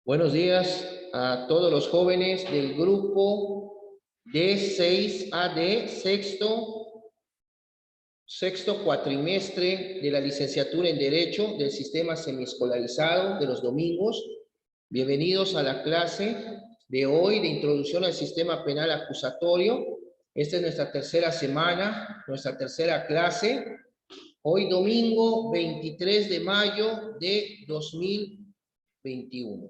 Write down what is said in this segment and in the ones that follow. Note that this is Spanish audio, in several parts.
Buenos días a todos los jóvenes del grupo D6AD, sexto cuatrimestre de la licenciatura en Derecho del sistema semiescolarizado de los domingos. Bienvenidos a la clase de hoy de Introducción al Sistema Penal Acusatorio. Esta es nuestra tercera semana, nuestra tercera clase. Hoy domingo 23 de mayo de 2021.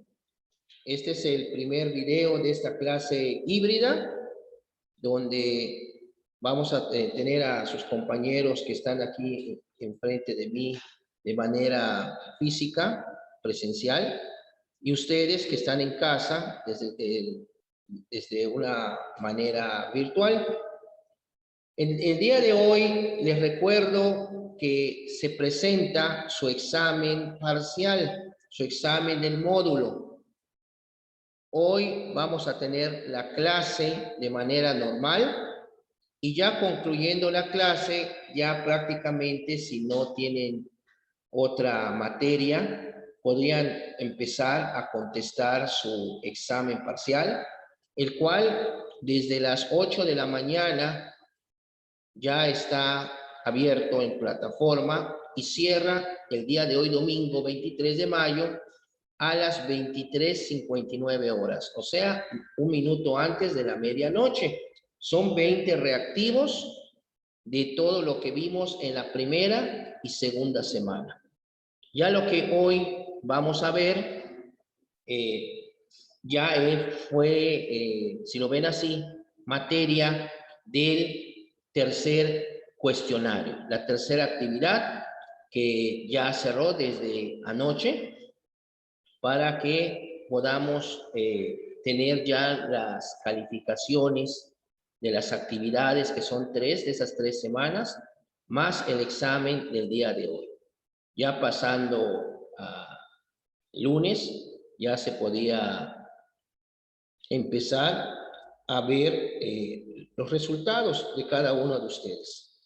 Este es el primer video de esta clase híbrida, donde vamos a tener a sus compañeros que están aquí enfrente de mí de manera física, presencial, y ustedes que están en casa desde una manera virtual. El día de hoy les recuerdo que se presenta su examen parcial, su examen del módulo. Hoy vamos a tener la clase de manera normal y ya concluyendo la clase, ya prácticamente si no tienen otra materia, podrían empezar a contestar su examen parcial, el cual desde las 8 de la mañana ya está abierto en plataforma y cierra el día de hoy, domingo 23 de mayo, a las 23:59 horas, o sea, un minuto antes de la medianoche. Son 20 reactivos de todo lo que vimos en la primera y segunda semana. Ya lo que hoy vamos a ver, fue, si lo ven así, materia del tercer cuestionario, la tercera actividad que ya cerró desde anoche, para que podamos tener ya las calificaciones de las actividades, que son 3 de esas 3 semanas, más el examen del día de hoy. Ya pasando a lunes, ya se podía empezar a ver los resultados de cada uno de ustedes.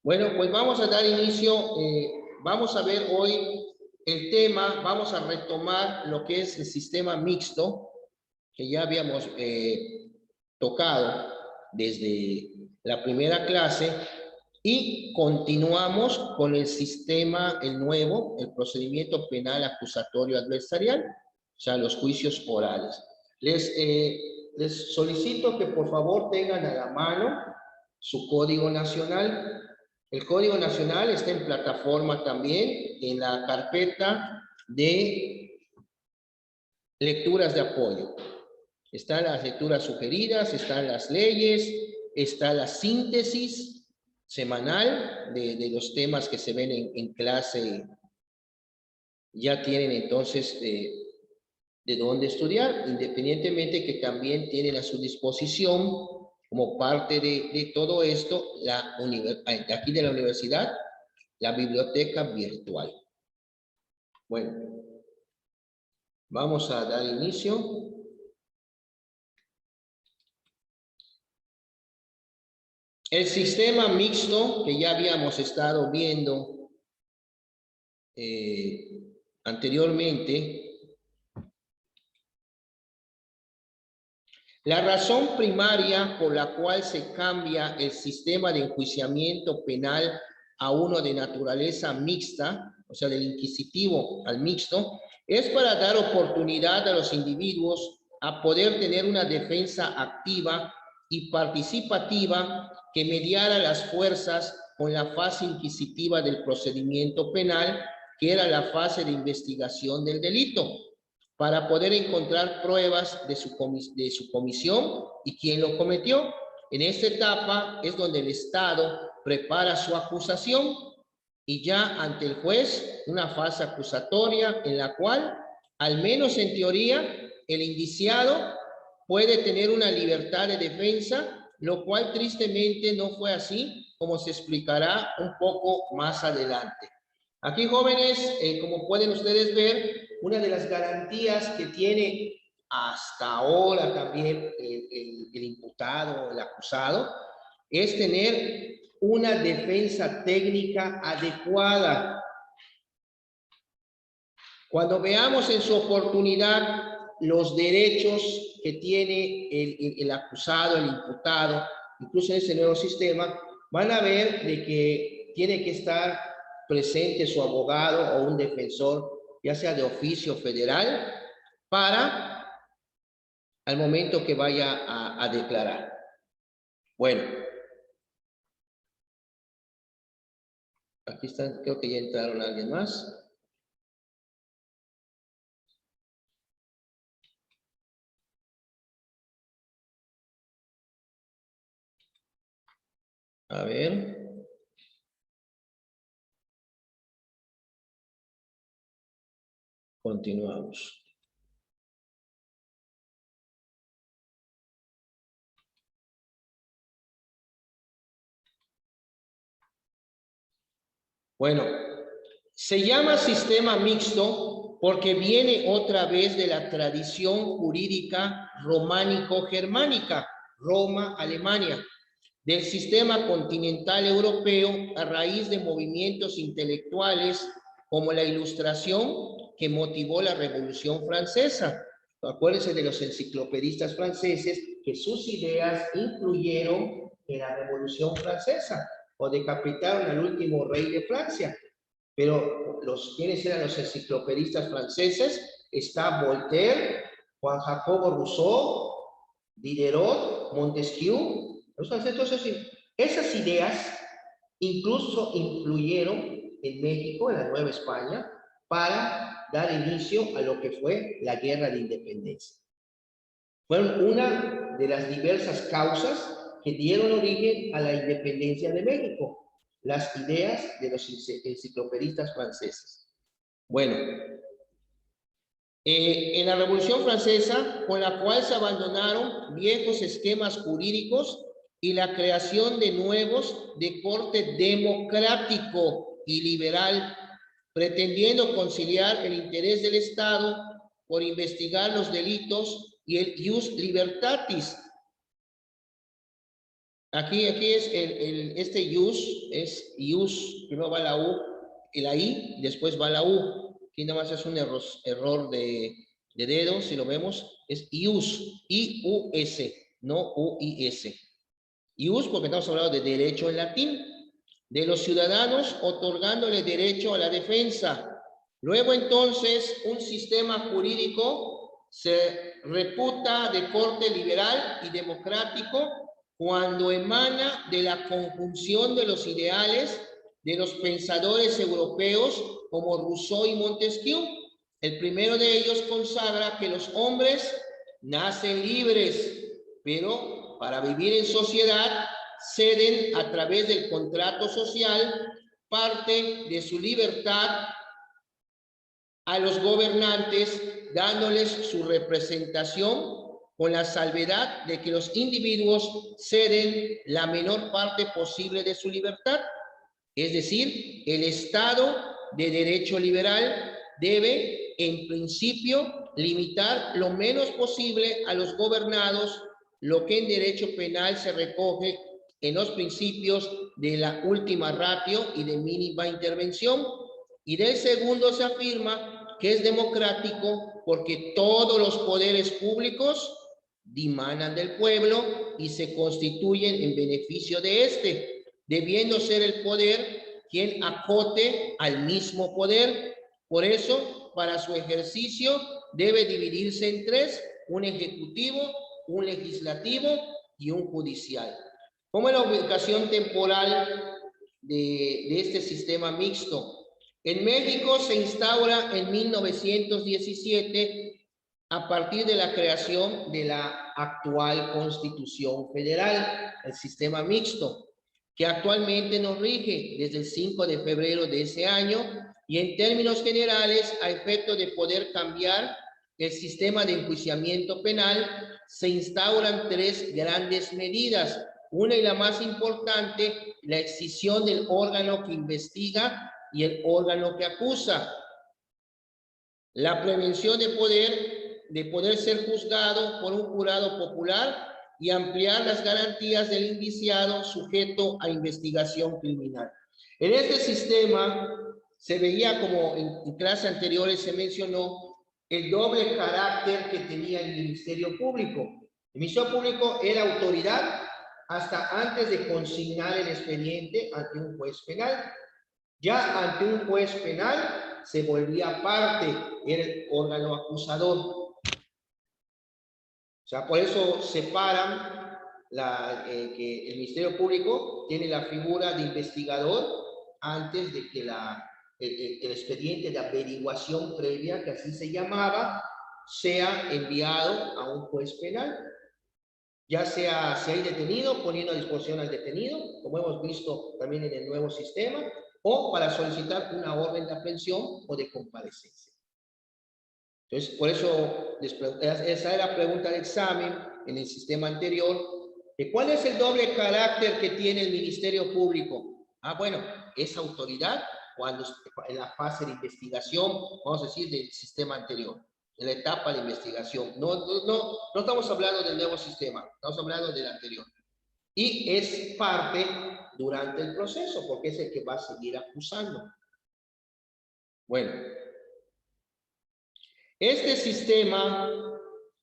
Bueno, pues vamos a dar inicio, vamos a ver hoy el tema, vamos a retomar lo que es el sistema mixto, que ya habíamos tocado desde la primera clase, y continuamos con el sistema, el nuevo, el procedimiento penal acusatorio adversarial, o sea, los juicios orales. Les solicito que por favor tengan a la mano su código nacional. El código nacional está en plataforma también, en la carpeta de lecturas de apoyo. Están las lecturas sugeridas, están las leyes, está la síntesis semanal de los temas que se ven en clase. Ya tienen entonces de dónde estudiar, independientemente que también tienen a su disposición, como parte de todo esto, aquí de la universidad, la biblioteca virtual. Bueno, vamos a dar inicio. El sistema mixto, que ya habíamos estado viendo anteriormente, la razón primaria por la cual se cambia el sistema de enjuiciamiento penal a uno de naturaleza mixta, o sea, del inquisitivo al mixto, es para dar oportunidad a los individuos a poder tener una defensa activa y participativa que mediara las fuerzas con la fase inquisitiva del procedimiento penal, que era la fase de investigación del delito, para poder encontrar pruebas de su comisión y quién lo cometió. En esta etapa es donde el Estado prepara su acusación y ya ante el juez una fase acusatoria en la cual, al menos en teoría, el indiciado puede tener una libertad de defensa, lo cual tristemente no fue así, como se explicará un poco más adelante. Aquí, jóvenes, como pueden ustedes ver, una de las garantías que tiene hasta ahora también el imputado, el acusado, es tener una defensa técnica adecuada. Cuando veamos en su oportunidad los derechos que tiene el acusado, el imputado, incluso en ese nuevo sistema, van a ver de que tiene que estar presente su abogado o un defensor, ya sea de oficio federal, para al momento que vaya a declarar. Bueno, aquí están, creo que ya entraron alguien más. A ver. Continuamos. Bueno, se llama sistema mixto porque viene otra vez de la tradición jurídica románico-germánica, Roma, Alemania, del sistema continental europeo a raíz de movimientos intelectuales como la Ilustración que motivó la Revolución Francesa. Acuérdense de los enciclopedistas franceses que sus ideas influyeron en la Revolución Francesa o decapitaron al último rey de Francia. Pero ¿quiénes eran los enciclopedistas franceses? Está Voltaire, Juan Jacobo Rousseau, Diderot, Montesquieu. Entonces, esas ideas incluso influyeron en México, en la Nueva España, para dar inicio a lo que fue la Guerra de Independencia. Fueron una de las diversas causas que dieron origen a la independencia de México, las ideas de los enciclopedistas franceses. Bueno, en la Revolución Francesa, con la cual se abandonaron viejos esquemas jurídicos y la creación de nuevos de corte democrático y liberal, pretendiendo conciliar el interés del Estado por investigar los delitos y el ius libertatis. Aquí es este ius, es ius, primero va la U y la I, después va la U. Aquí nada más es un error de dedo, si lo vemos, es ius, I-U-S, no U-I-S. Ius porque estamos hablando de derecho en latín, de los ciudadanos otorgándole derecho a la defensa. Luego entonces un sistema jurídico se reputa de corte liberal y democrático cuando emana de la conjunción de los ideales de los pensadores europeos como Rousseau y Montesquieu. El primero de ellos consagra que los hombres nacen libres, pero para vivir en sociedad ceden a través del contrato social parte de su libertad a los gobernantes, dándoles su representación con la salvedad de que los individuos ceden la menor parte posible de su libertad. Es decir, el Estado de derecho liberal debe, en principio, limitar lo menos posible a los gobernados, lo que en derecho penal se recoge en los principios de la última ratio y de mínima intervención. Y del segundo se afirma que es democrático porque todos los poderes públicos dimanan del pueblo y se constituyen en beneficio de éste, debiendo ser el poder quien acote al mismo poder. Por eso, para su ejercicio debe dividirse en tres: un ejecutivo, un legislativo y un judicial. ¿Cómo es la ubicación temporal de este sistema mixto? En México se instaura en 1917 a partir de la creación de la actual Constitución Federal, el sistema mixto, que actualmente nos rige desde el 5 de febrero de ese año, y en términos generales, a efecto de poder cambiar el sistema de enjuiciamiento penal, se instauran tres grandes medidas. Una y la más importante, la escisión del órgano que investiga y el órgano que acusa. La prevención de poder ser juzgado por un jurado popular y ampliar las garantías del indiciado sujeto a investigación criminal. En este sistema se veía, como en clases anteriores se mencionó, el doble carácter que tenía el Ministerio Público. El Ministerio Público era autoridad hasta antes de consignar el expediente ante un juez penal. Ya ante un juez penal se volvía parte, era el órgano acusador. O sea, por eso separan que el Ministerio Público tiene la figura de investigador antes de que el expediente de averiguación previa, que así se llamaba, sea enviado a un juez penal. Ya sea si hay detenido, poniendo a disposición al detenido, como hemos visto también en el nuevo sistema, o para solicitar una orden de aprehensión o de comparecencia. Entonces, por eso, esa era la pregunta de examen en el sistema anterior, de cuál es el doble carácter que tiene el Ministerio Público. Bueno, es autoridad cuando en la fase de investigación, vamos a decir, del sistema anterior, en la etapa de investigación. No estamos hablando del nuevo sistema, estamos hablando del anterior. Y es parte durante el proceso, porque es el que va a seguir acusando. Bueno, este sistema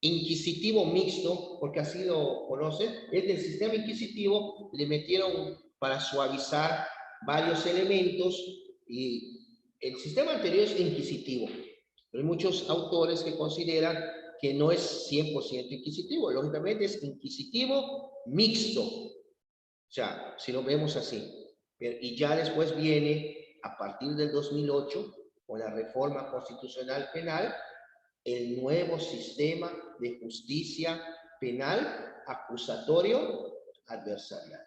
inquisitivo mixto, porque así lo conocen, es del sistema inquisitivo, le metieron para suavizar varios elementos, y el sistema anterior es inquisitivo. Pero hay muchos autores que consideran que no es 100% inquisitivo, lógicamente es inquisitivo mixto. O sea, si lo vemos así. Y ya después viene, a partir del 2008, con la reforma constitucional penal, el nuevo sistema de justicia penal acusatorio adversarial.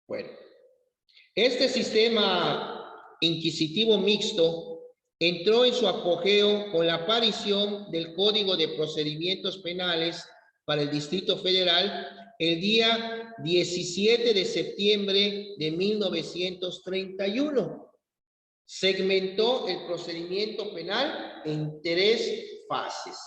Bueno, este sistema inquisitivo mixto entró en su apogeo con la aparición del Código de Procedimientos Penales para el Distrito Federal el día 17 de septiembre de 1931. Segmentó el procedimiento penal en 3 fases.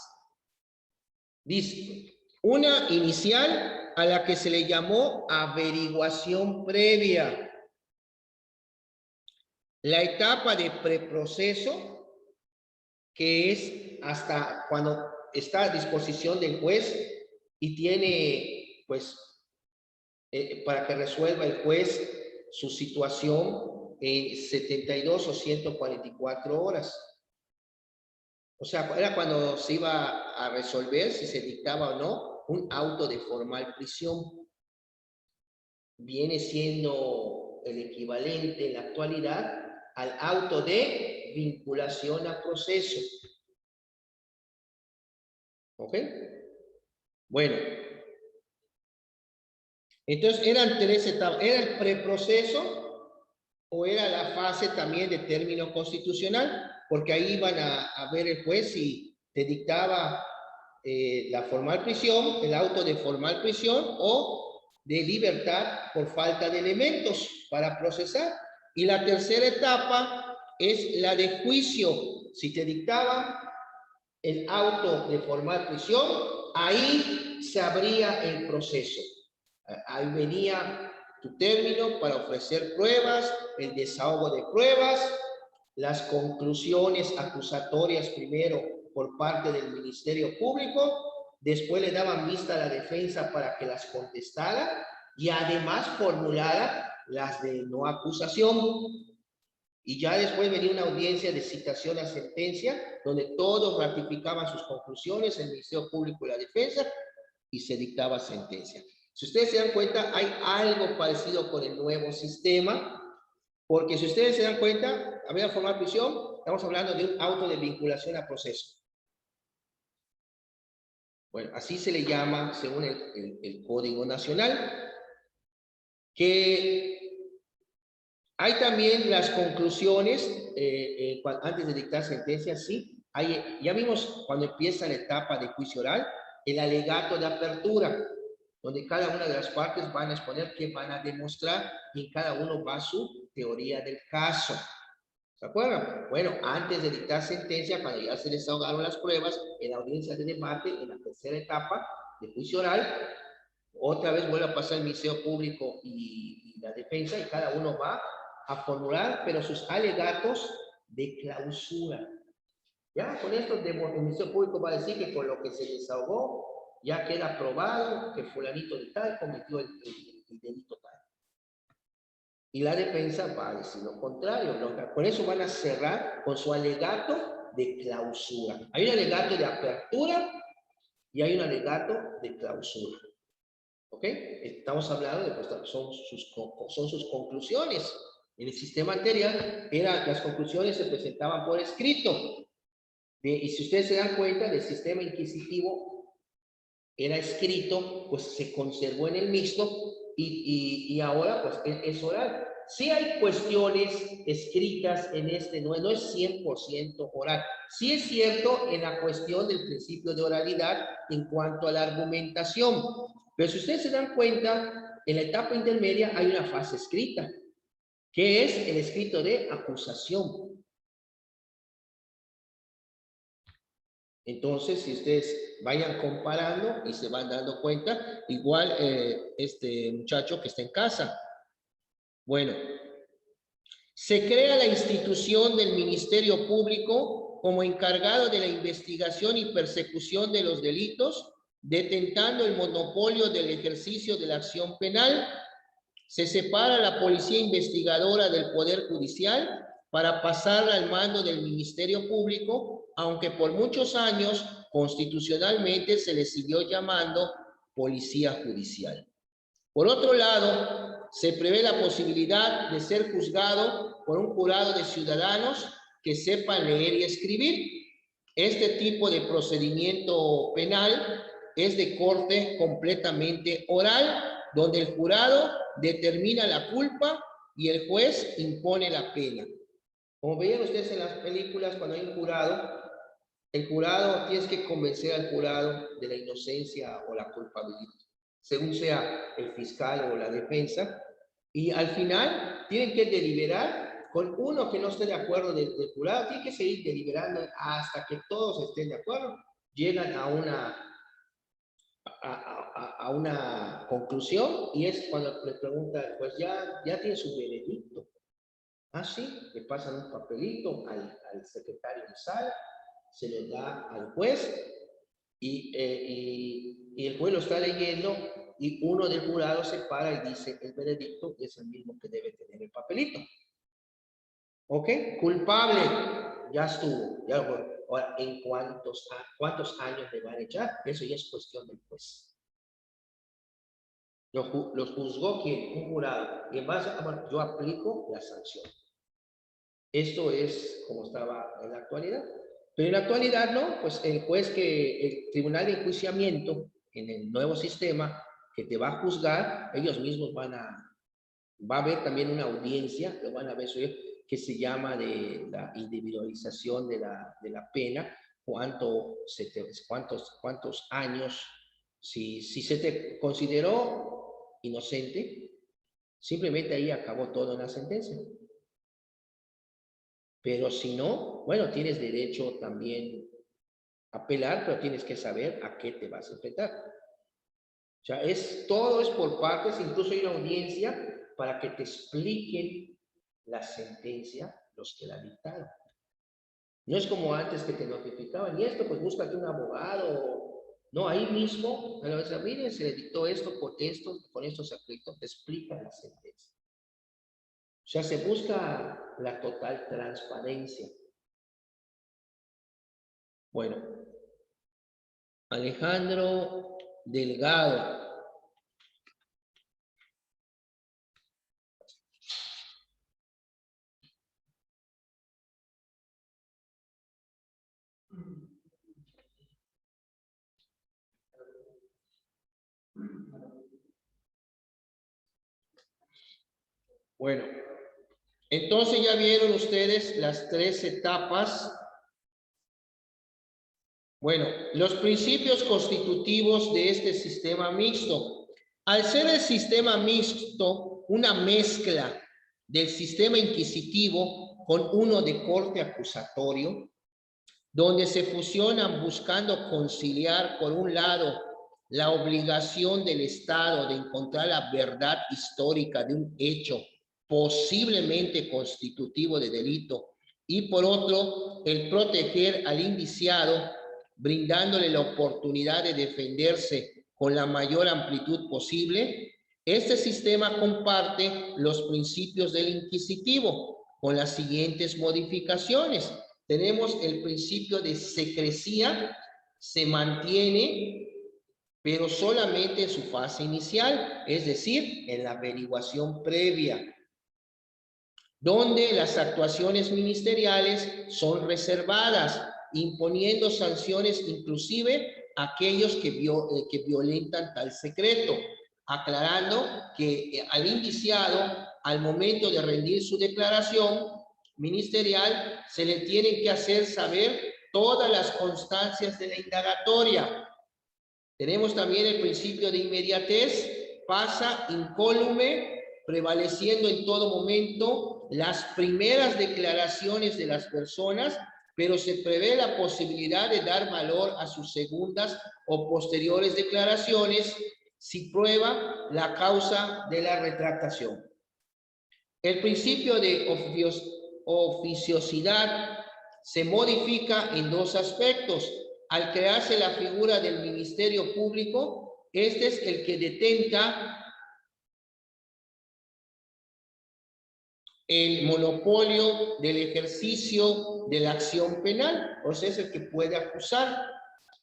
Dice, una inicial a la que se le llamó averiguación previa. La etapa de preproceso, que es hasta cuando está a disposición del juez y tiene, pues, para que resuelva el juez su situación en 72 o 144 horas. O sea, era cuando se iba a resolver si se dictaba o no un auto de formal prisión. Viene siendo el equivalente en la actualidad al auto de vinculación a proceso. ¿Ok? Bueno. Entonces, eran 3 etapas. ¿Era el preproceso o era la fase también de término constitucional? Porque ahí iban a ver el juez si te dictaba la formal prisión, el auto de formal prisión o de libertad por falta de elementos para procesar. Y la tercera etapa es la de juicio. Si te dictaba el auto de formal prisión, ahí se abría el proceso. Ahí venía tu término para ofrecer pruebas, el desahogo de pruebas, las conclusiones acusatorias primero por parte del Ministerio Público, después le daban vista a la defensa para que las contestara y además formulara las de no acusación. Y ya después venía una audiencia de citación a sentencia, donde todos ratificaban sus conclusiones, el Ministerio Público y la defensa, y se dictaba sentencia. Si ustedes se dan cuenta, hay algo parecido con el nuevo sistema, porque si ustedes se dan cuenta, a ver, formal prisión, estamos hablando de un auto de vinculación a proceso. Bueno, así se le llama según el Código Nacional, que hay también las conclusiones, antes de dictar sentencia, sí, ya vimos cuando empieza la etapa de juicio oral, el alegato de apertura, donde cada una de las partes van a exponer qué van a demostrar y cada uno va a su teoría del caso. ¿Se acuerdan? Bueno, antes de dictar sentencia, cuando ya se desahogaron las pruebas, en la audiencia de debate, en la tercera etapa de juicio oral, otra vez vuelve a pasar el Ministerio Público y la defensa, y cada uno va a formular, pero sus alegatos de clausura. Ya, con esto el Ministerio Público va a decir que con lo que se desahogó, ya queda probado que fulanito de tal cometió el delito tal. Y la defensa va a decir lo contrario. Por eso van a cerrar con su alegato de clausura. Hay un alegato de apertura y hay un alegato de clausura. ¿Ok? Estamos hablando de pues, son sus conclusiones. En el sistema anterior, las conclusiones se presentaban por escrito. Y si ustedes se dan cuenta, del sistema inquisitivo era escrito, pues se conservó en el mixto y ahora pues es oral. Sí hay cuestiones escritas en este, no es 100% oral. Sí es cierto en la cuestión del principio de oralidad en cuanto a la argumentación. Pero si ustedes se dan cuenta, en la etapa intermedia hay una fase escrita, que es el escrito de acusación. Entonces, si ustedes vayan comparando y se van dando cuenta, igual este muchacho que está en casa. Bueno, se crea la institución del Ministerio Público como encargado de la investigación y persecución de los delitos, detentando el monopolio del ejercicio de la acción penal. Se separa la policía investigadora del Poder Judicial para pasarla al mando del Ministerio Público, aunque por muchos años constitucionalmente se le siguió llamando Policía Judicial. Por otro lado, se prevé la posibilidad de ser juzgado por un jurado de ciudadanos que sepan leer y escribir. Este tipo de procedimiento penal es de corte completamente oral, donde el jurado determina la culpa y el juez impone la pena. Como veían ustedes en las películas, cuando hay un jurado, el jurado tienes que convencer al jurado de la inocencia o la culpabilidad, según sea el fiscal o la defensa, y al final tienen que deliberar con uno que no esté de acuerdo del jurado, tiene que seguir deliberando hasta que todos estén de acuerdo, llegan a una conclusión y es cuando le pregunta, pues ya tiene su veredicto. Ah, sí, le pasan un papelito al secretario de sala, se lo da al juez y el juez lo está leyendo y uno del jurado se para y dice el veredicto es el mismo que debe tener el papelito. ¿Ok? Culpable, ya estuvo. Ya, ahora, ¿en cuántos años le van a echar? Eso ya es cuestión del juez. Los juzgó ¿quién? Un jurado. Y en base a, yo aplico la sanción. Esto es como estaba en la actualidad. Pero en la actualidad no, pues el juez el tribunal de enjuiciamiento en el nuevo sistema que te va a juzgar, ellos mismos va a haber también una audiencia, lo van a ver que se llama de la individualización de la pena, cuántos años, si se te consideró inocente, simplemente ahí acabó todo en la sentencia. Pero si no, bueno, tienes derecho también a apelar, pero tienes que saber a qué te vas a enfrentar. O sea, todo es por partes, incluso hay una audiencia para que te expliquen la sentencia los que la dictaron. No es como antes que te notificaban, y esto, pues búscate un abogado. No, ahí mismo, a la vez, miren, se le dictó esto, con estos aspectos, te explican la sentencia. O sea, se busca la total transparencia. Bueno, Alejandro Delgado. Bueno, entonces ya vieron ustedes las 3 etapas. Bueno, los principios constitutivos de este sistema mixto. Al ser el sistema mixto una mezcla del sistema inquisitivo con uno de corte acusatorio, donde se fusionan buscando conciliar, por un lado, la obligación del Estado de encontrar la verdad histórica de un hecho posiblemente constitutivo de delito y por otro, el proteger al indiciado, brindándole la oportunidad de defenderse con la mayor amplitud posible. Este sistema comparte los principios del inquisitivo con las siguientes modificaciones. Tenemos el principio de secrecía, se mantiene, pero solamente en su fase inicial, es decir, en la averiguación previa, donde las actuaciones ministeriales son reservadas, imponiendo sanciones inclusive a aquellos que violentan tal secreto, aclarando que al indiciado, al momento de rendir su declaración ministerial, se le tienen que hacer saber todas las constancias de la indagatoria. Tenemos también el principio de inmediatez, pasa incólume, prevaleciendo en todo momento las primeras declaraciones de las personas, pero se prevé la posibilidad de dar valor a sus segundas o posteriores declaraciones si prueba la causa de la retractación. El principio de oficiosidad se modifica en dos aspectos. Al crearse la figura del Ministerio Público, este es el que detenta el monopolio del ejercicio de la acción penal, o sea, es el que puede acusar,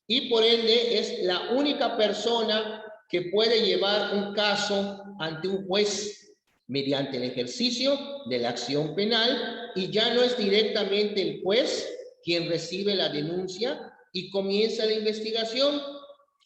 y por ende es la única persona que puede llevar un caso ante un juez mediante el ejercicio de la acción penal, y ya no es directamente el juez quien recibe la denuncia y comienza la investigación.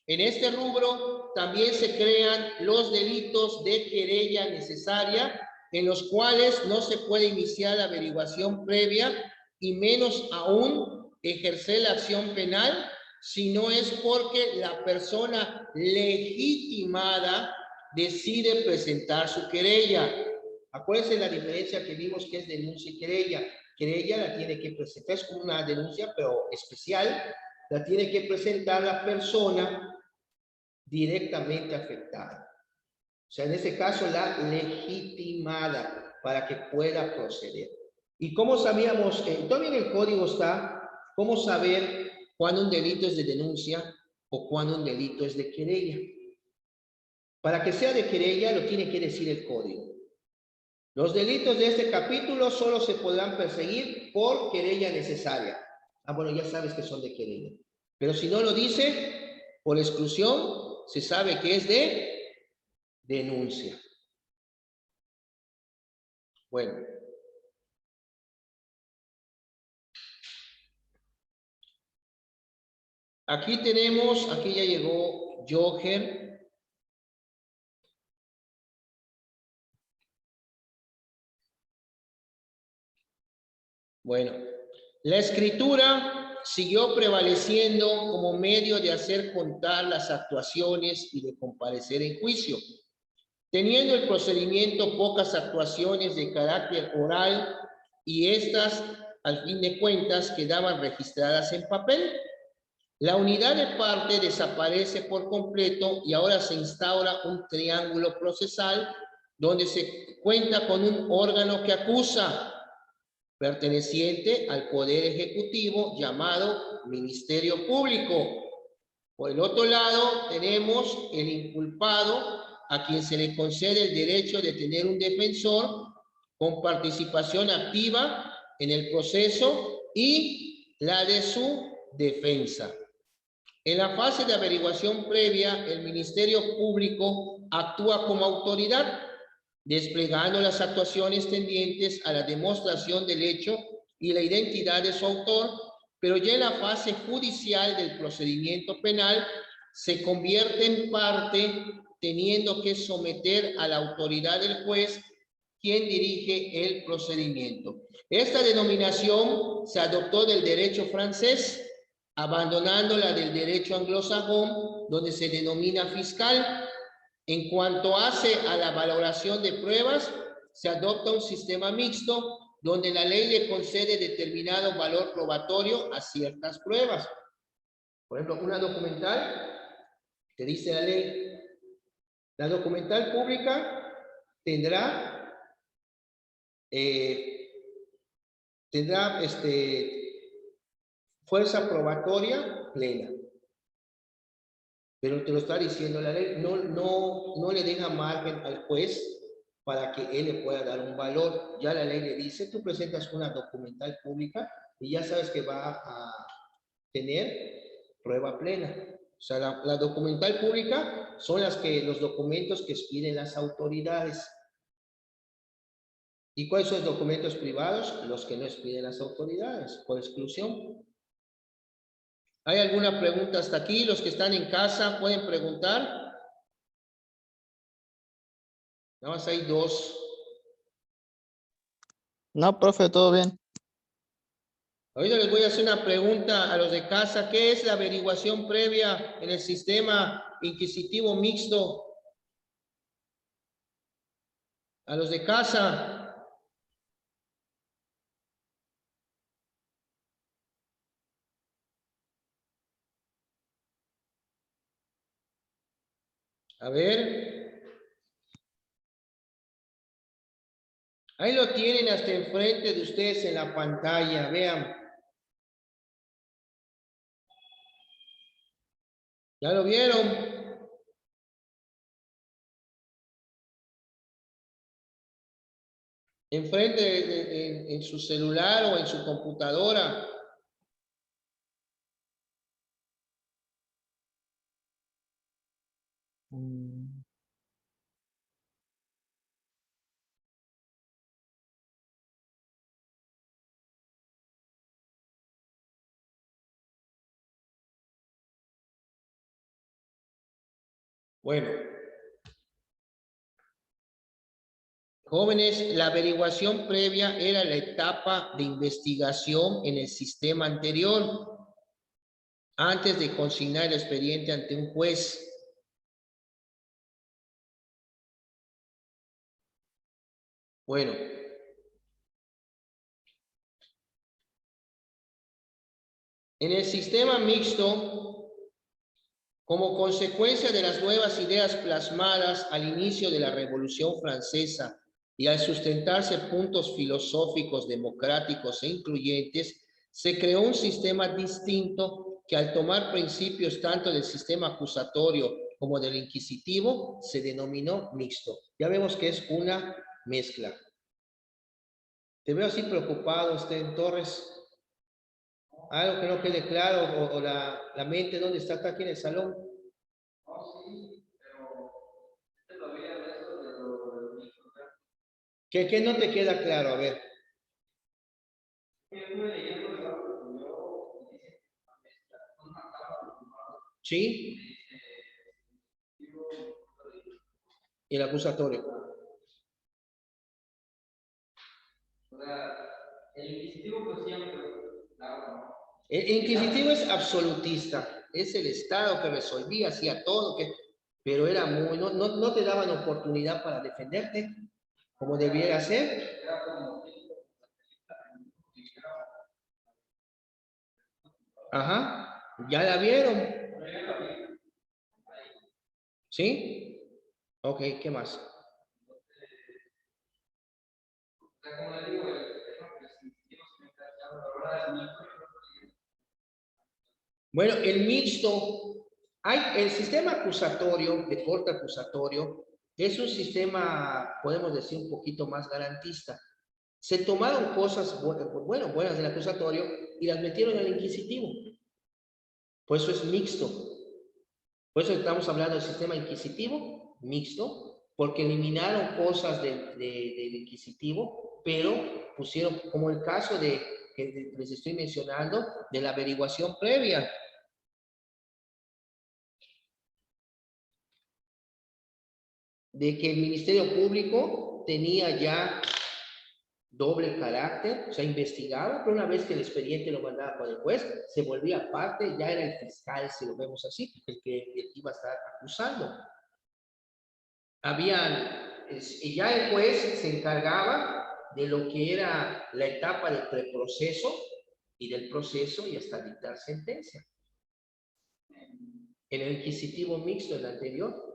En este rubro también se crean los delitos de querella necesaria, en los cuales no se puede iniciar la averiguación previa y menos aún ejercer la acción penal, si no es porque la persona legitimada decide presentar su querella. Acuérdense la diferencia que vimos que es denuncia y querella. Querella la tiene que presentar, es como una denuncia, pero especial, la tiene que presentar la persona directamente afectada. O sea, en este caso, la legitimada para que pueda proceder. ¿Y cómo sabíamos? Todavía en el código está cómo saber cuándo un delito es de denuncia o cuándo un delito es de querella. Para que sea de querella, lo tiene que decir el código. Los delitos de este capítulo solo se podrán perseguir por querella necesaria. Ah, bueno, ya sabes que son de querella. Pero si no lo dice, por exclusión, se sabe que es de denuncia. Bueno. Aquí tenemos, aquí ya llegó Joher. Bueno, la escritura siguió prevaleciendo como medio de hacer contar las actuaciones y de comparecer en juicio. Teniendo el procedimiento pocas actuaciones de carácter oral y estas, al fin de cuentas, quedaban registradas en papel. La unidad de parte desaparece por completo y ahora se instaura un triángulo procesal donde se cuenta con un órgano que acusa, perteneciente al Poder Ejecutivo, llamado Ministerio Público. Por el otro lado, tenemos el inculpado, a quien se le concede el derecho de tener un defensor con participación activa en el proceso y la de su defensa. En la fase de averiguación previa, el Ministerio Público actúa como autoridad, desplegando las actuaciones tendientes a la demostración del hecho y la identidad de su autor, pero ya en la fase judicial del procedimiento penal se convierte en parte, teniendo que someter a la autoridad del juez, quien dirige el procedimiento. Esta denominación se adoptó del derecho francés, abandonando la del derecho anglosajón, donde se denomina fiscal. En cuanto hace a la valoración de pruebas, se adopta un sistema mixto, donde la ley le concede determinado valor probatorio a ciertas pruebas. Por ejemplo, una documental, te dice la ley, la documental pública tendrá tendrá fuerza probatoria plena. Pero te lo está diciendo la ley, no le deja margen al juez para que él le pueda dar un valor. Ya la ley le dice, tú presentas una documental pública y ya sabes que va a tener prueba plena. O sea, la documental pública son los documentos que expiden las autoridades. ¿Y cuáles son los documentos privados? Los que no expiden las autoridades, por exclusión. ¿Hay alguna pregunta hasta aquí? Los que están en casa pueden preguntar. Nada más hay dos. No, profe, todo bien. Ahorita les voy a hacer una pregunta a los de casa. ¿Qué es la averiguación previa en el sistema inquisitivo mixto? A los de casa. A ver. Ahí lo tienen hasta enfrente de ustedes en la pantalla. Vean. ¿Ya lo vieron? Enfrente en su celular o en su computadora. Bueno. Jóvenes, la averiguación previa era la etapa de investigación en el sistema anterior, antes de consignar el expediente ante un juez. Bueno. En el sistema mixto, como consecuencia de las nuevas ideas plasmadas al inicio de la Revolución Francesa y al sustentarse puntos filosóficos democráticos e incluyentes, se creó un sistema distinto que al tomar principios tanto del sistema acusatorio como del inquisitivo, se denominó mixto. Ya vemos que es una mezcla. Te veo así preocupado, usted, Torres. Algo que no quede claro, o la mente, ¿dónde está? ¿Está aquí en el salón? ¿Qué no te queda claro? A ver. ¿Sí? Y el acusatorio. El inquisitivo pues siempre, claro. El inquisitivo es absolutista, es el Estado que resolvía, hacía todo, pero era muy, no te daban oportunidad para defenderte, como debiera ser. Ajá, ¿ya la vieron? ¿Sí? Ok, ¿qué más? Bueno, el mixto, el sistema acusatorio, de corte acusatorio, es un sistema, podemos decir, un poquito más garantista. Se tomaron cosas, bueno, buenas del acusatorio y las metieron al inquisitivo. Por eso es mixto. Por eso estamos hablando del sistema inquisitivo, mixto, porque eliminaron cosas del inquisitivo, pero pusieron, como el caso que les estoy mencionando, de la averiguación previa. De que el Ministerio Público tenía ya doble carácter, o sea, investigaba, pero una vez que el expediente lo mandaba por el juez, se volvía parte, ya era el fiscal, si lo vemos así, el que iba a estar acusando. Ya el juez se encargaba de lo que era la etapa del preproceso y del proceso y hasta dictar sentencia. En el inquisitivo mixto, el anterior,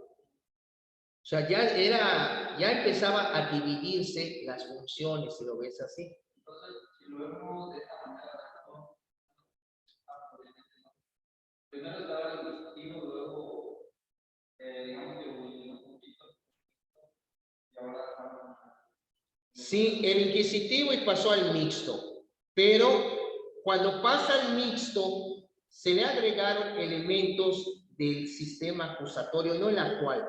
o sea, ya empezaba a dividirse las funciones, si lo ves así. lo vemos de esta manera, ¿no? Primero estaba el inquisitivo, luego, digamos que evolucionó un poquito, y ahora estamos. Sí, el inquisitivo y pasó al mixto, pero cuando pasa al mixto, se le agregaron elementos del sistema acusatorio, no el actual,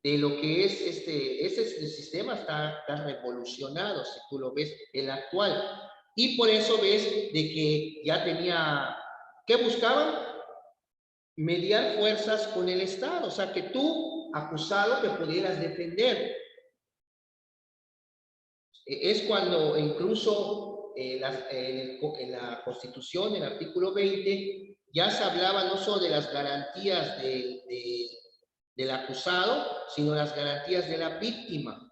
de lo que es ese sistema está revolucionado, si tú lo ves, el actual. Y por eso ves de que ya tenía, ¿qué buscaban? Mediar fuerzas con el Estado, o sea, que tú, acusado, te pudieras defender. Es cuando incluso en la Constitución, en el artículo 20, ya se hablaba no solo de las garantías del acusado, sino las garantías de la víctima.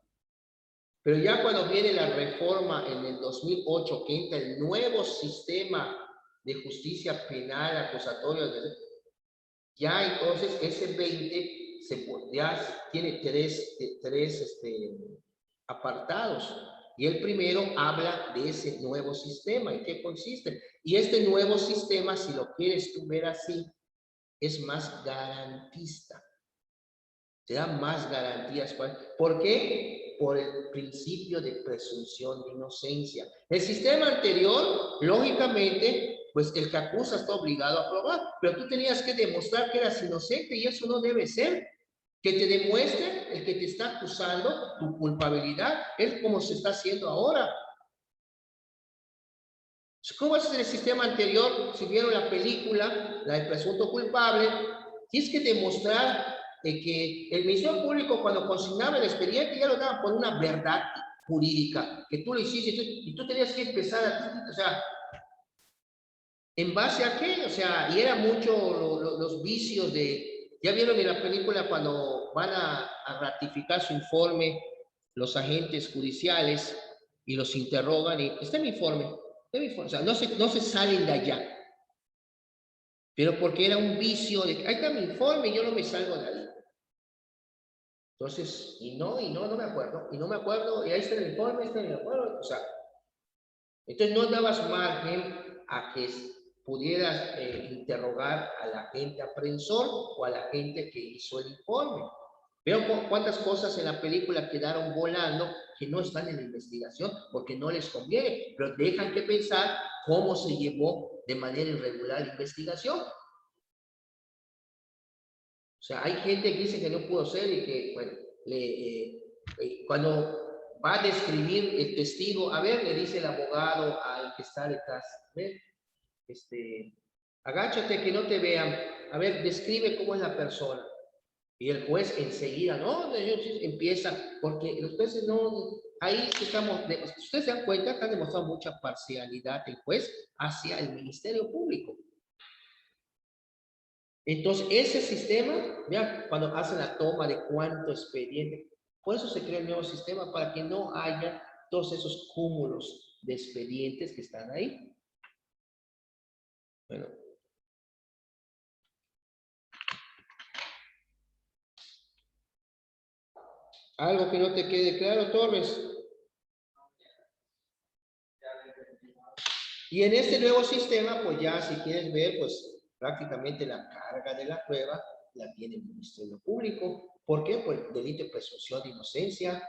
Pero ya cuando viene la reforma en el 2008, que entra el nuevo sistema de justicia penal acusatoria, ya entonces ese 20 ya tiene tres apartados. Y el primero habla de ese nuevo sistema. ¿En qué consiste? Y este nuevo sistema, si lo quieres tú ver así, es más garantista. Te da más garantías. ¿Por qué? Por el principio de presunción de inocencia. El sistema anterior, lógicamente, pues el que acusa está obligado a probar, pero tú tenías que demostrar que eras inocente y eso no debe ser. Que te demuestre el que te está acusando tu culpabilidad, es como se está haciendo ahora. ¿Cómo es el sistema anterior? Si vieron la película, la del presunto culpable, tienes que demostrar que el Ministerio Público, cuando consignaba el expediente, ya lo daba por una verdad jurídica, que tú lo hiciste y tú tenías que empezar, o sea, ¿en base a qué? O sea, y era mucho los vicios de... Ya vieron en la película cuando van a ratificar su informe los agentes judiciales y los interrogan y está mi informe, o sea, no se salen de allá. Pero porque era un vicio de, ahí está mi informe y yo no me salgo de ahí. Entonces, no me acuerdo, y ahí está el informe, está el acuerdo, o sea, entonces no dabas margen a que pudieras interrogar al agente aprensor o al agente que hizo el informe. Veo cuántas cosas en la película quedaron volando que no están en la investigación porque no les conviene, pero dejan que pensar cómo se llevó de manera irregular la investigación. O sea, hay gente que dice que no pudo ser y que, bueno, cuando va a describir el testigo, a ver, le dice el abogado al que está detrás, a ver, agáchate que no te vean, a ver, describe cómo es la persona. Y el juez enseguida, no, empieza, porque los jueces no, ahí estamos, si ustedes se dan cuenta, están demostrando mucha parcialidad el juez hacia el Ministerio Público. Entonces, ese sistema, ya cuando hacen la toma de cuánto expediente, por eso se crea el nuevo sistema, para que no haya todos esos cúmulos de expedientes que están ahí. Bueno. ¿Algo que no te quede claro, Torres? Y en este nuevo sistema, pues ya si quieres ver, pues prácticamente la carga de la prueba la tiene el Ministerio Público. ¿Por qué? Pues delito de presunción de inocencia.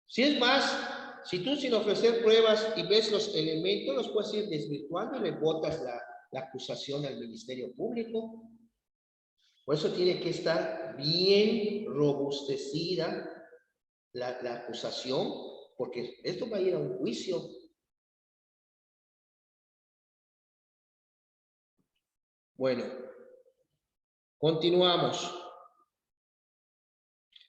Si es más, si tú sin ofrecer pruebas y ves los elementos, los puedes ir desvirtuando y le botas la acusación al Ministerio Público. Por eso tiene que estar bien robustecida la acusación, porque esto va a ir a un juicio. Bueno, continuamos.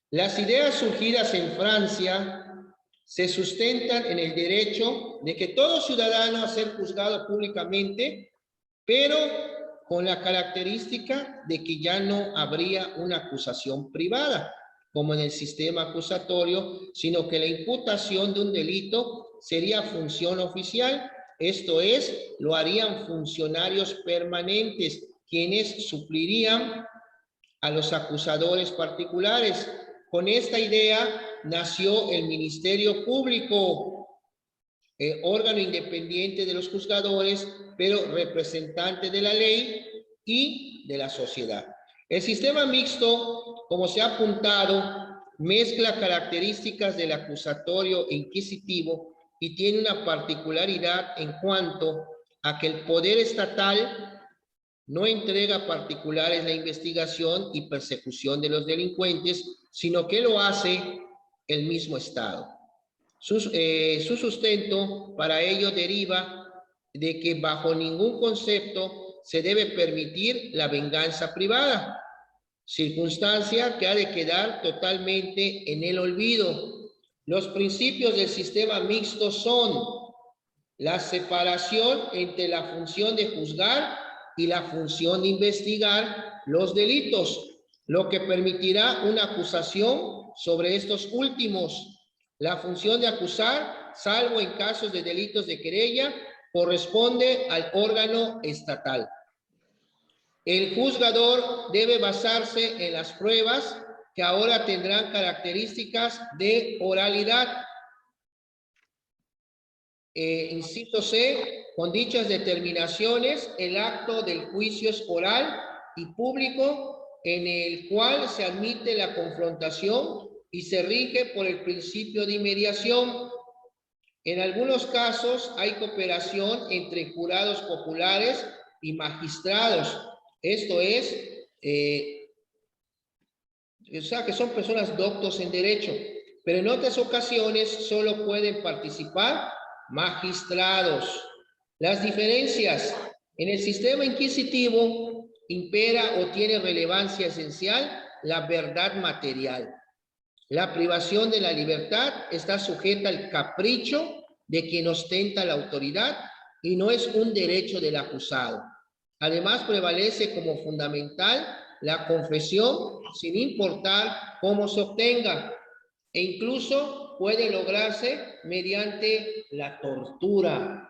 Las ideas surgidas en Francia se sustentan en el derecho de que todo ciudadano a ser juzgado públicamente, pero con la característica de que ya no habría una acusación privada, como en el sistema acusatorio, sino que la imputación de un delito sería función oficial, esto es, lo harían funcionarios permanentes, quienes suplirían a los acusadores particulares. Con esta idea nació el Ministerio Público. órgano independiente de los juzgadores, pero representante de la ley y de la sociedad. El sistema mixto, como se ha apuntado, mezcla características del acusatorio e inquisitivo y tiene una particularidad en cuanto a que el poder estatal no entrega a particulares la investigación y persecución de los delincuentes, sino que lo hace el mismo Estado. Su sustento para ello deriva de que bajo ningún concepto se debe permitir la venganza privada, circunstancia que ha de quedar totalmente en el olvido. Los principios del sistema mixto son la separación entre la función de juzgar y la función de investigar los delitos, lo que permitirá una acusación sobre estos últimos. La función de acusar, salvo en casos de delitos de querella, corresponde al órgano estatal. El juzgador debe basarse en las pruebas que ahora tendrán características de oralidad. Inciso C, con dichas determinaciones, el acto del juicio es oral y público, en el cual se admite la confrontación y se rige por el principio de inmediación. En algunos casos hay cooperación entre jurados populares y magistrados. Esto es, o sea, que son personas doctos en derecho, pero en otras ocasiones solo pueden participar magistrados. Las diferencias: en el sistema inquisitivo impera o tiene relevancia esencial la verdad material. La privación de la libertad está sujeta al capricho de quien ostenta la autoridad y no es un derecho del acusado. Además, prevalece como fundamental la confesión sin importar cómo se obtenga, e incluso puede lograrse mediante la tortura.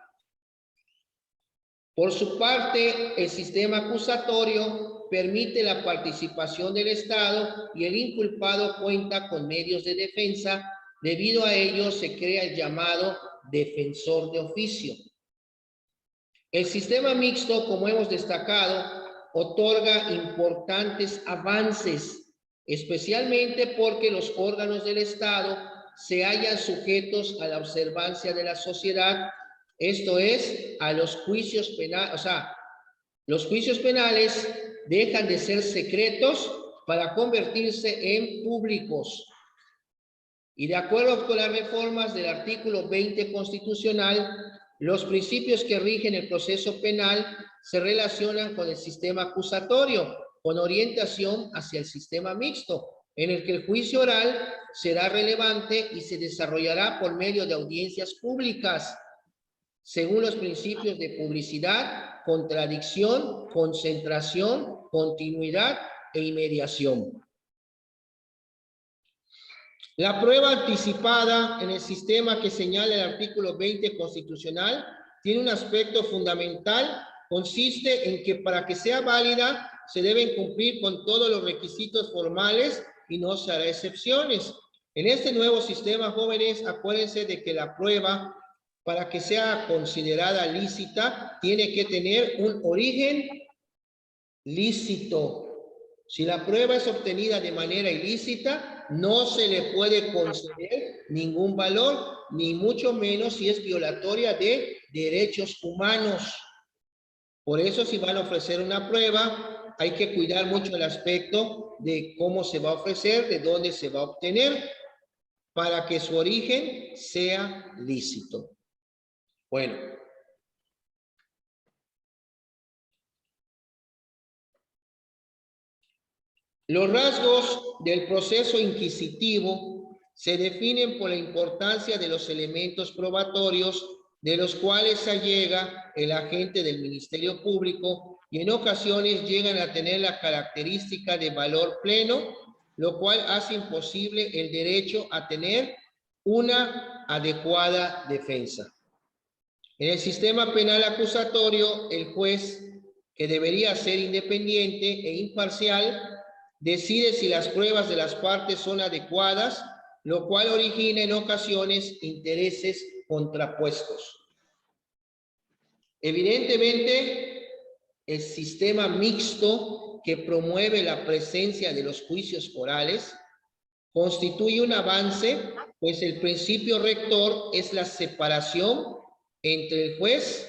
Por su parte, el sistema acusatorio permite la participación del Estado y el inculpado cuenta con medios de defensa. Debido a ello, se crea el llamado defensor de oficio. El sistema mixto, como hemos destacado, otorga importantes avances, especialmente porque los órganos del Estado se hallan sujetos a la observancia de la sociedad, esto es, a los juicios penales, o sea, los juicios penales dejan de ser secretos para convertirse en públicos. Y de acuerdo con las reformas del artículo 20 constitucional, los principios que rigen el proceso penal se relacionan con el sistema acusatorio, con orientación hacia el sistema mixto, en el que el juicio oral será relevante y se desarrollará por medio de audiencias públicas, según los principios de publicidad, contradicción, concentración, continuidad e inmediación. La prueba anticipada en el sistema que señala el artículo 20 constitucional tiene un aspecto fundamental, consiste en que para que sea válida se deben cumplir con todos los requisitos formales y no se hará excepciones. En este nuevo sistema, jóvenes, acuérdense de que la prueba, para que sea considerada lícita, tiene que tener un origen lícito. Si la prueba es obtenida de manera ilícita, no se le puede conceder ningún valor, ni mucho menos si es violatoria de derechos humanos. Por eso, si van a ofrecer una prueba, hay que cuidar mucho el aspecto de cómo se va a ofrecer, de dónde se va a obtener, para que su origen sea lícito. Bueno. Los rasgos del proceso inquisitivo se definen por la importancia de los elementos probatorios de los cuales se allega el agente del Ministerio Público y en ocasiones llegan a tener la característica de valor pleno, lo cual hace imposible el derecho a tener una adecuada defensa. En el sistema penal acusatorio, el juez, que debería ser independiente e imparcial, decide si las pruebas de las partes son adecuadas, lo cual origina en ocasiones intereses contrapuestos. Evidentemente, el sistema mixto que promueve la presencia de los juicios orales constituye un avance, pues el principio rector es la separación entre el juez.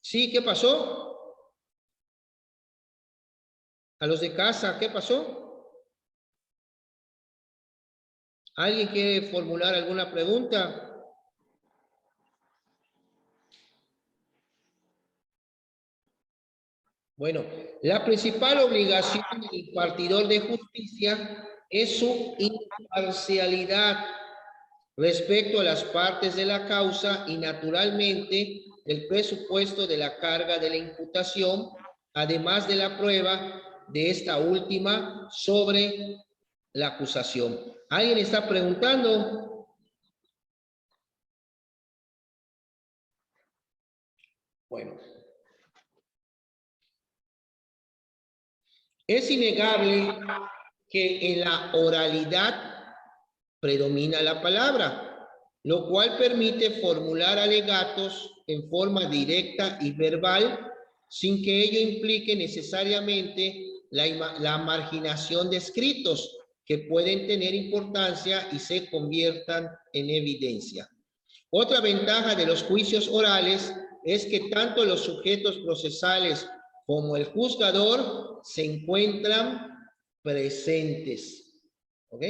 ¿Sí? ¿Qué pasó? A los de casa, ¿qué pasó? ¿Alguien quiere formular alguna pregunta? Bueno, la principal obligación del impartidor de justicia es su imparcialidad respecto a las partes de la causa y naturalmente el presupuesto de la carga de la imputación, además de la prueba de esta última sobre la acusación. ¿Alguien está preguntando? Bueno. Es innegable que en la oralidad predomina la palabra, lo cual permite formular alegatos en forma directa y verbal sin que ello implique necesariamente la marginación de escritos que pueden tener importancia y se conviertan en evidencia. Otra ventaja de los juicios orales es que tanto los sujetos procesales como el juzgador se encuentran presentes. ¿Ok?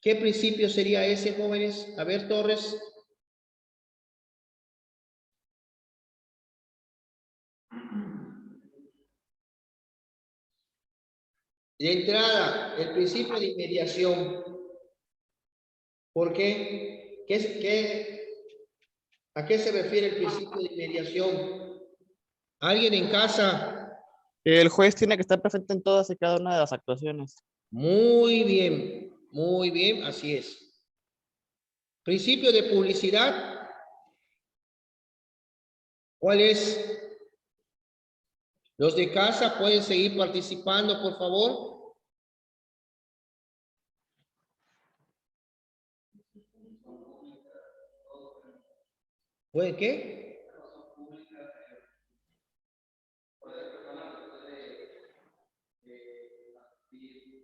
¿Qué principio sería ese, jóvenes? A ver, Torres. De entrada, el principio de inmediación. ¿Por qué? ¿A qué se refiere el principio de inmediación? ¿Alguien en casa? El juez tiene que estar presente en todas y cada una de las actuaciones. Muy bien, así es. Principio de publicidad. ¿Cuál es? Los de casa pueden seguir participando, por favor. ¿Pueden qué?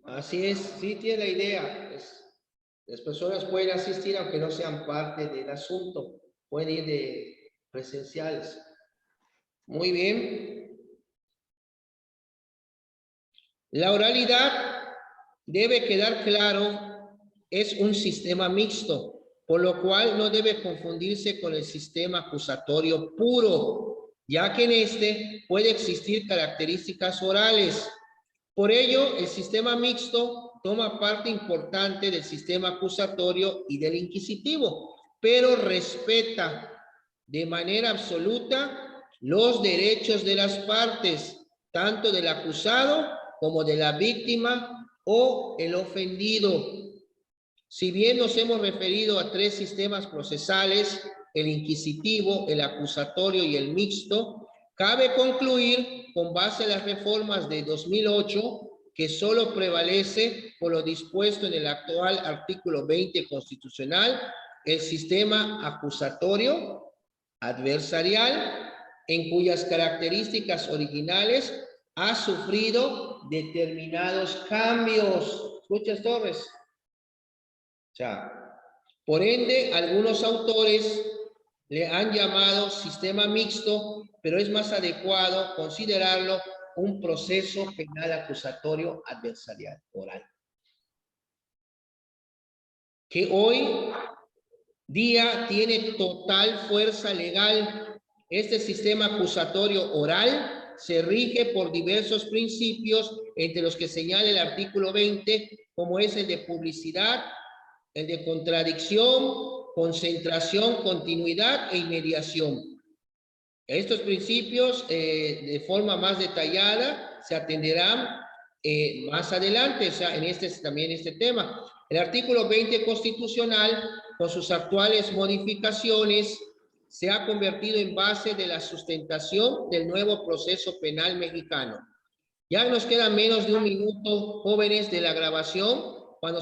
Así es, sí tiene la idea. Las personas pueden asistir aunque no sean parte del asunto. Pueden ir de presenciales. Muy bien. La oralidad, debe quedar claro, es un sistema mixto, por lo cual no debe confundirse con el sistema acusatorio puro, ya que en este puede existir características orales. Por ello, el sistema mixto toma parte importante del sistema acusatorio y del inquisitivo, pero respeta de manera absoluta los derechos de las partes, tanto del acusado como de la víctima o el ofendido. Si bien nos hemos referido a tres sistemas procesales, el inquisitivo, el acusatorio y el mixto, cabe concluir, con base en las reformas de 2008, que solo prevalece por lo dispuesto en el actual artículo 20 constitucional, el sistema acusatorio adversarial, en cuyas características originales ha sufrido determinados cambios. ¿Escuchas, Torres? O sea, por ende, algunos autores le han llamado sistema mixto, pero es más adecuado considerarlo un proceso penal acusatorio adversarial oral. Que hoy día tiene total fuerza legal. Este sistema acusatorio oral se rige por diversos principios, entre los que señala el artículo 20, como es el de publicidad, el de contradicción, concentración, continuidad e inmediación. Estos principios, de forma más detallada, se atenderán más adelante, o sea, también este tema. El artículo 20 constitucional, con sus actuales modificaciones, se ha convertido en base de la sustentación del nuevo proceso penal mexicano. Ya nos queda menos de un minuto, jóvenes, de la grabación. Cuando